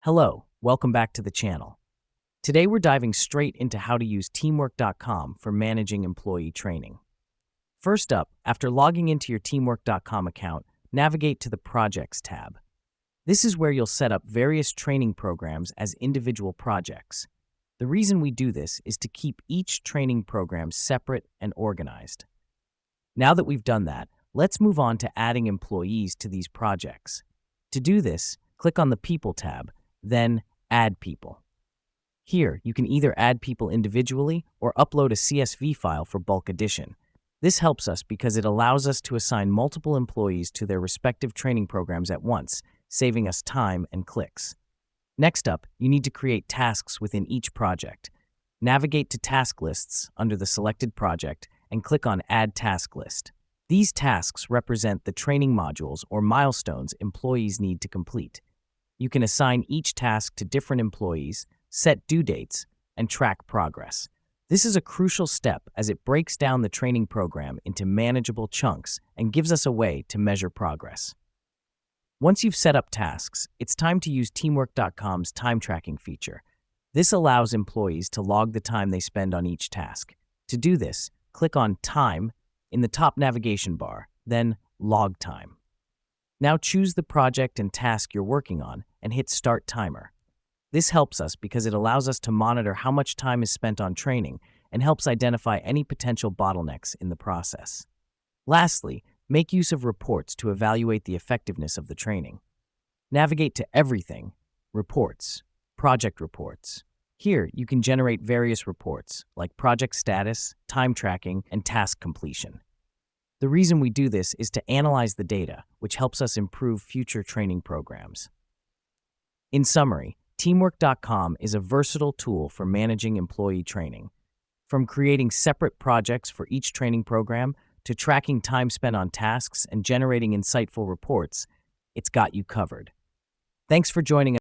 Hello, welcome back to the channel. Today we're diving straight into how to use teamwork.com for managing employee training. First up, after logging into your teamwork.com account, navigate to the Projects tab. This is where you'll set up various training programs as individual projects. The reason we do this is to keep each training program separate and organized. Now that we've done that, let's move on to adding employees to these projects. To do this, click on the People tab, then Add People. Here, you can either add people individually or upload a CSV file for bulk addition. This helps us because it allows us to assign multiple employees to their respective training programs at once, saving us time and clicks. Next up, you need to create tasks within each project. Navigate to Task Lists under the selected project and click on Add Task List. These tasks represent the training modules or milestones employees need to complete. You can assign each task to different employees, set due dates, and track progress. This is a crucial step as it breaks down the training program into manageable chunks and gives us a way to measure progress. Once you've set up tasks, it's time to use teamwork.com's time tracking feature. This allows employees to log the time they spend on each task. To do this, click on Time in the top navigation bar, then Log Time. Now choose the project and task you're working on and hit Start Timer. This helps us because it allows us to monitor how much time is spent on training and helps identify any potential bottlenecks in the process. Lastly, make use of reports to evaluate the effectiveness of the training. Navigate to Everything, Reports, Project Reports. Here, you can generate various reports like project status, time tracking, and task completion. The reason we do this is to analyze the data, which helps us improve future training programs. In summary, teamwork.com is a versatile tool for managing employee training. From creating separate projects for each training program to tracking time spent on tasks and generating insightful reports, it's got you covered. Thanks for joining us.